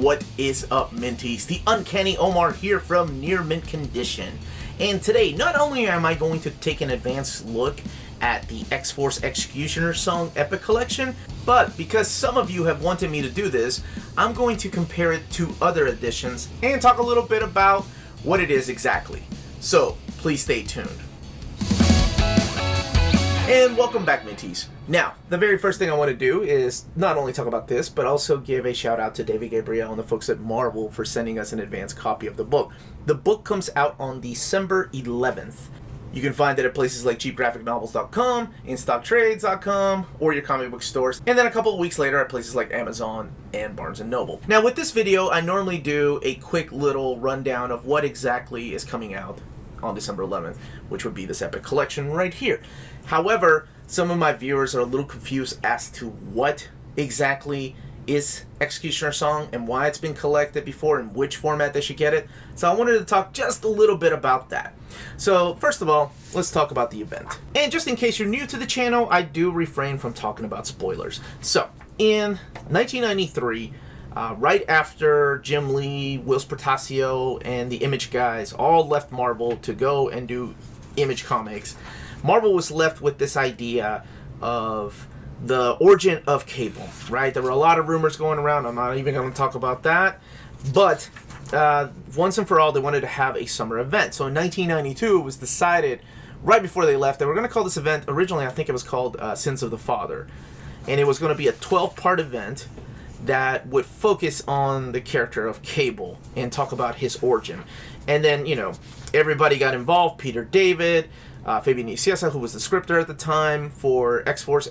What is up, Minties? The Uncanny Omar here from Near Mint Condition. And today, not only am I going to take an advanced look at the X-Force X-Cutioner song Epic Collection, but because some of you have wanted me to do this, I'm going to compare it to other editions and talk a little bit about what it is exactly. So, please stay tuned. And welcome back, Minties. Now, the very first thing I want to do is not only talk about this, but also give a shout out to David Gabriel and the folks at Marvel for sending us an advanced copy of the book. The book comes out on December 11th. You can find it at places like cheapgraphicnovels.com, instocktrades.com, or your comic book stores, and then a couple of weeks later at places like Amazon and Barnes & Noble. Now, with this video, I normally do a quick little rundown of what exactly is coming out on December 11th, which would be this Epic Collection right here. However, some of my viewers are a little confused as to what exactly is X-Cutioner song and why it's been collected before and which format they should get it. So I wanted to talk just a little bit about that. So first of all, let's talk about the event. And just in case you're new to the channel, I do refrain from talking about spoilers. So in 1993, right after Jim Lee, Whilce Portacio, and the Image guys all left Marvel to go and do Image Comics, Marvel was left with this idea of the origin of Cable, right? There were a lot of rumors going around. I'm not even going to talk about that. But once and for all, they wanted to have a summer event. So in 1992, it was decided right before they left, they were going to call this event, originally I think it was called Sins of the Father. And it was going to be a 12-part event that would focus on the character of Cable and talk about his origin. And then, you know, everybody got involved. Peter David, Fabian Nicieza, who was the scripter at the time for X-Force,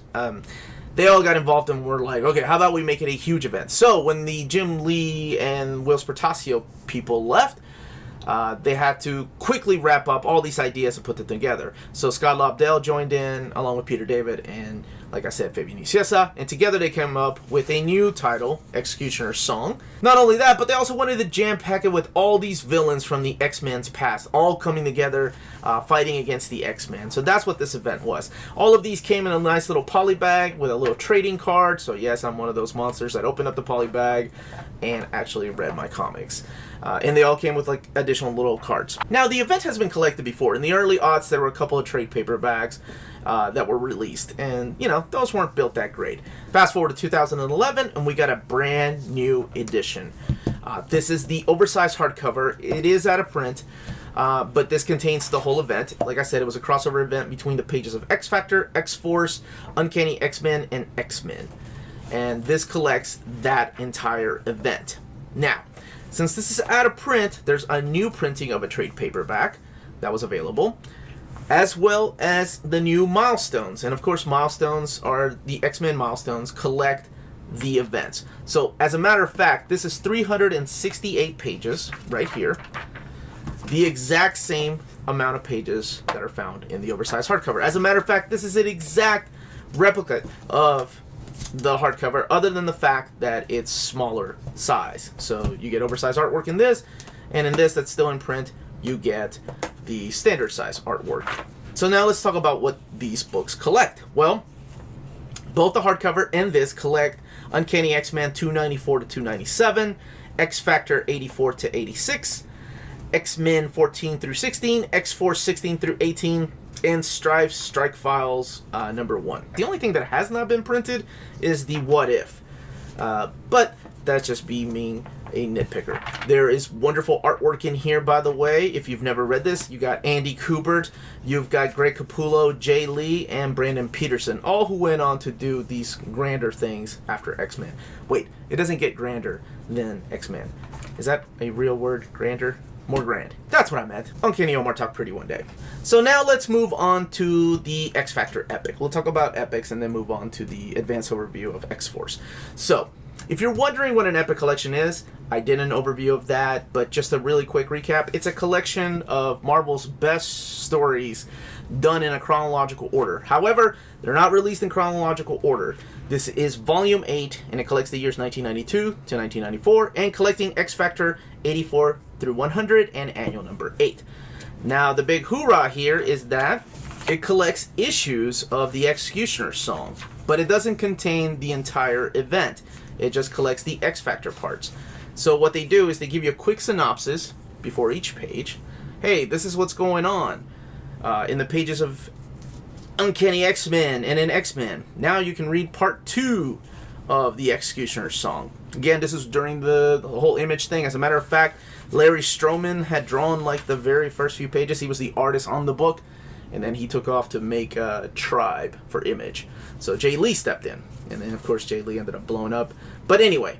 they all got involved and were like, okay, how about we make it a huge event? So when the Jim Lee and Whilce Portacio people left, they had to quickly wrap up all these ideas and put them together. So Scott Lobdell joined in along with Peter David and, like I said, Fabian Nicieza, and together they came up with a new title, X-Cutioner Song. Not only that, but they also wanted to jam-pack it with all these villains from the X-Men's past, all coming together, fighting against the X-Men. So that's what this event was. All of these came in a nice little poly bag with a little trading card. So yes, I'm one of those monsters that opened up the poly bag and actually read my comics. And they all came with like additional little cards. Now, the event has been collected before. In the early aughts, there were a couple of trade paperbacks that were released, and you know, those weren't built that great. Fast forward to 2011, and we got a brand new edition. This is the oversized hardcover. It is out of print, but this contains the whole event. Like I said, it was a crossover event between the pages of X-Factor, X-Force, Uncanny X-Men, and X-Men. And this collects that entire event. Now, since this is out of print, there's a new printing of a trade paperback that was available, as well as the new milestones. And of course, milestones are the X-Men milestones, collect the events. So as a matter of fact, this is 368 pages right here. The exact same amount of pages that are found in the oversized hardcover. As a matter of fact, this is an exact replica of the hardcover, other than the fact that it's smaller size. So you get oversized artwork in this, and in this that's still in print, you get the standard size artwork. So now let's talk about what these books collect. Well, both the hardcover and this collect Uncanny X-Men 294 to 297, X-Factor 84 to 86, X-Men 14 through 16, X-Force 16 through 18, and Strive's Strike Files number 1. The only thing that has not been printed is the What If. But that's just being a nitpicker. There is wonderful artwork in here, by the way. If you've never read this, you got Andy Kubert, you've got Greg Capullo, Jay Lee, and Brandon Peterson, all who went on to do these grander things after X-Men. Wait, it doesn't get grander than X-Men. Is that a real word, grander? More grand. That's what I meant. Uncanny Omar talked pretty one day. So now let's move on to the X-Factor Epic. We'll talk about epics and then move on to the advanced overview of X-Force. So, if you're wondering what an epic collection is, I did an overview of that, but just a really quick recap. It's a collection of Marvel's best stories done in a chronological order. However, they're not released in chronological order. This is Volume 8, and it collects the years 1992 to 1994, and collecting X-Factor 84 through 100 and annual number 8. Now, the big hoorah here is that it collects issues of the X-Cutioner song, but it doesn't contain the entire event. It just collects the X-Factor parts. So what they do is they give you a quick synopsis before each page. Hey, this is what's going on in the pages of Uncanny X-Men and in X-Men. Now you can read part 2 of the X-Cutioner song. Again, this is during the whole Image thing. As a matter of fact, Larry Stroman had drawn like the very first few pages. He was the artist on the book, and then he took off to make a Tribe for Image. So Jay Lee stepped in, and then of course Jay Lee ended up blowing up. But anyway,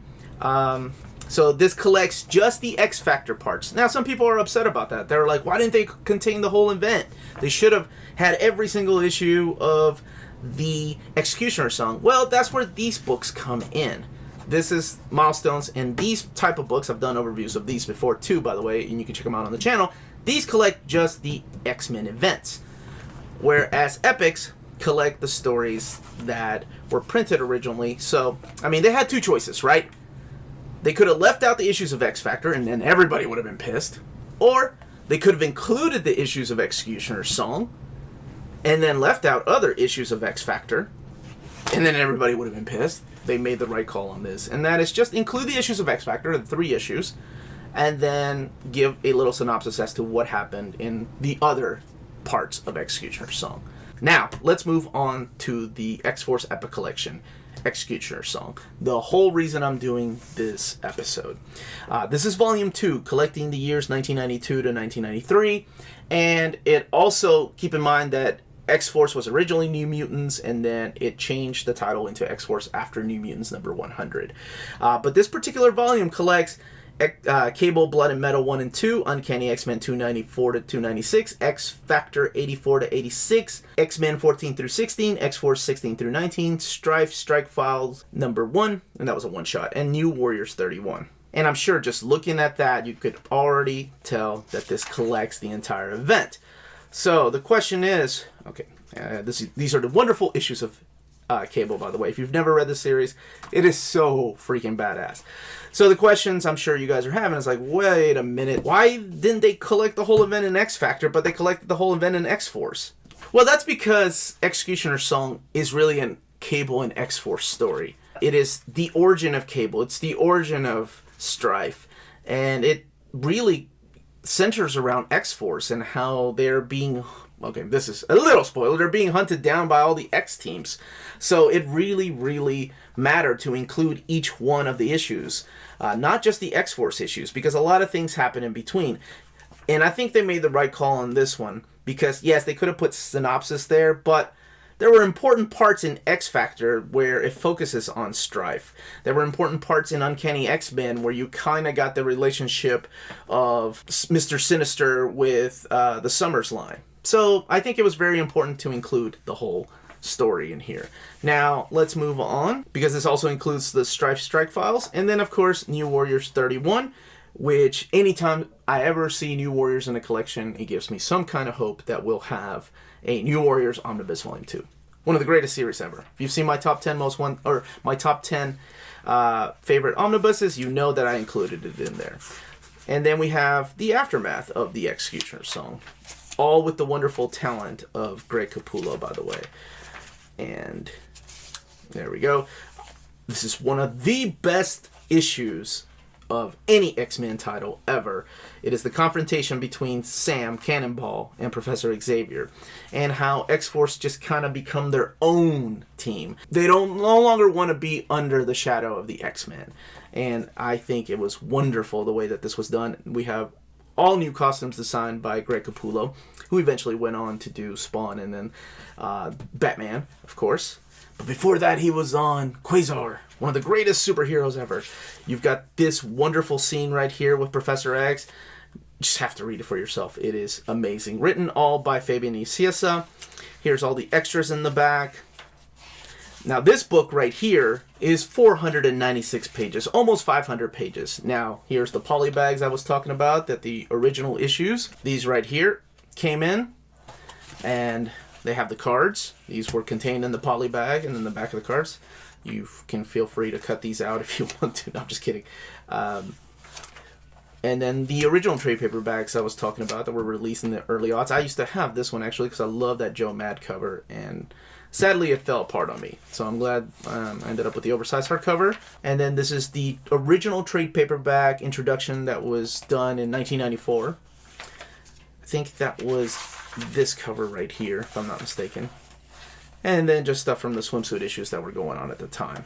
so this collects just the X Factor parts. Now some people are upset about that. They're like, why didn't they contain the whole event? They should have had every single issue of the X-Cutioner song. Well, that's where these books come in. This is Milestones, and these type of books, I've done overviews of these before too, by the way, and you can check them out on the channel. These collect just the X-Men events, whereas Epics collect the stories that were printed originally. So, I mean, they had two choices, right? They could have left out the issues of X Factor, and then everybody would have been pissed. Or they could have included the issues of X-Cutioner's song, and then left out other issues of X Factor, and then everybody would have been pissed. They made the right call on this, and that is just include the issues of X Factor, the 3 issues, and then give a little synopsis as to what happened in the other parts of X-Cutioner's song. Now, let's move on to the X-Force Epic Collection, X-Cutioner song. The whole reason I'm doing this episode. This is Volume 2, collecting the years 1992 to 1993, and it also, keep in mind that X-Force was originally New Mutants, and then it changed the title into X-Force after New Mutants number 100. But this particular volume collects Cable, Blood and Metal 1 and 2, Uncanny X-Men 294 to 296, X-Factor 84 to 86, X-Men 14 through 16, X-Force 16 through 19, Strife Strike Files number 1, and that was a one-shot, and New Warriors 31. And I'm sure just looking at that, you could already tell that this collects the entire event. So the question is, okay, these are the wonderful issues of Cable, by the way. If you've never read the series, it is so freaking badass. So the questions I'm sure you guys are having is like, wait a minute, why didn't they collect the whole event in X Factor, but they collected the whole event in X-Force? Well, that's because X-Cutioner's song is really a Cable and X-Force story. It is the origin of Cable. It's the origin of Strife, and it really centers around X-Force and how they're being, okay, this is a little spoiler, they're being hunted down by all the X teams. So it really, really mattered to include each one of the issues, not just the X-Force issues, because a lot of things happen in between. And I think they made the right call on this one, because yes, they could have put synopsis there, but there were important parts in X Factor where it focuses on Strife. There were important parts in Uncanny X-Men where you kind of got the relationship of Mr. Sinister with the Summers line. So I think it was very important to include the whole story in here. Now, let's move on, because this also includes the Strife Strike Files, and then, of course, New Warriors 31, which anytime I ever see New Warriors in a collection, it gives me some kind of hope that we'll have a New Warriors Omnibus Volume 2. One of the greatest series ever. If you've seen my top 10 favorite omnibuses, you know that I included it in there. And then we have the aftermath of the X-Cutioner song, all with the wonderful talent of Greg Capullo, by the way. And there we go. This is one of the best issues of any X-Men title ever. It is the confrontation between Sam, Cannonball, and Professor Xavier, and how X-Force just kind of become their own team. They no longer want to be under the shadow of the X-Men, and I think it was wonderful the way that this was done. We have all new costumes designed by Greg Capullo, who eventually went on to do Spawn and then Batman, of course. But before that, he was on Quasar, one of the greatest superheroes ever. You've got this wonderful scene right here with Professor X. You just have to read it for yourself. It is amazing. Written all by Fabian Nicieza. Here's all the extras in the back. Now, this book right here is 496 pages, almost 500 pages. Now, here's the poly bags I was talking about, that the original issues, these right here, came in, and they have the cards. These were contained in the poly bag and in the back of the cards. You can feel free to cut these out if you want to. No, I'm just kidding. And then the original trade paperbacks I was talking about that were released in the early aughts. I used to have this one, actually, because I love that Joe Mad cover. And Sadly, it fell apart on me, so I'm glad I ended up with the oversized hardcover. And then this is the original trade paperback introduction that was done in 1994. I think that was this cover right here, if I'm not mistaken. And then just stuff from the swimsuit issues that were going on at the time.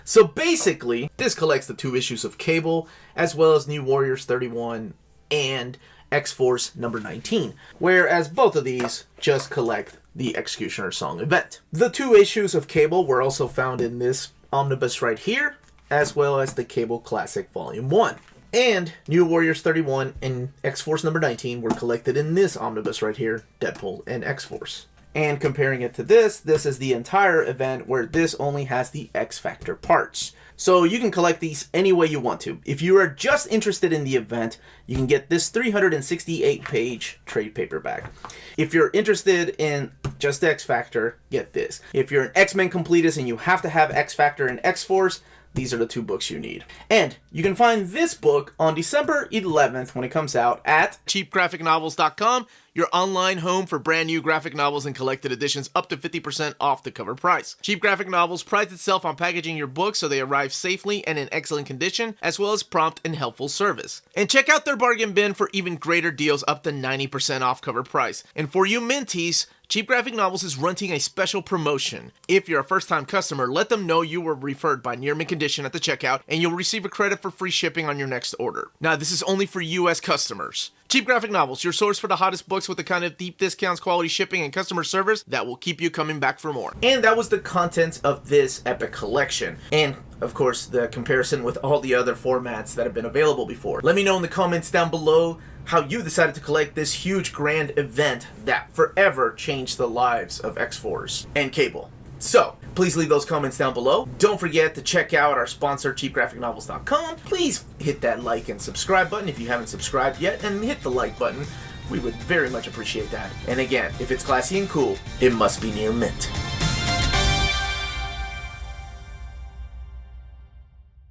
So basically, this collects the 2 issues of Cable, as well as New Warriors 31 and X-Force number 19, whereas both of these just collect the X-Cutioner song event. The 2 issues of Cable were also found in this omnibus right here, as well as the Cable Classic Volume 1. And New Warriors 31 and X-Force number 19 were collected in this omnibus right here, Deadpool and X-Force. And comparing it to this is the entire event where this only has the X-Factor parts. So you can collect these any way you want to. If you are just interested in the event, you can get this 368-page trade paperback. If you're interested in just X-Factor, get this. If you're an X-Men completist and you have to have X-Factor and X-Force, these are the 2 books you need. And you can find this book on December 11th when it comes out at cheapgraphicnovels.com, your online home for brand new graphic novels and collected editions up to 50% off the cover price. Cheap Graphic Novels prides itself on packaging your books so they arrive safely and in excellent condition, as well as prompt and helpful service. And check out their bargain bin for even greater deals up to 90% off cover price. And for you Minties, Cheap Graphic Novels is running a special promotion. If you're a first-time customer, let them know you were referred by Near Mint Condition at the checkout, and you'll receive a credit for free shipping on your next order. Now, this is only for U.S. customers. Cheap Graphic Novels, your source for the hottest books with the kind of deep discounts, quality shipping, and customer service that will keep you coming back for more. And that was the contents of this epic collection. And, of course, the comparison with all the other formats that have been available before. Let me know in the comments down below how you decided to collect this huge grand event that forever changed the lives of X-Force and Cable. So, please leave those comments down below. Don't forget to check out our sponsor, cheapgraphicnovels.com. Please hit that like and subscribe button if you haven't subscribed yet, and hit the like button. We would very much appreciate that. And again, if it's classy and cool, it must be Near Mint.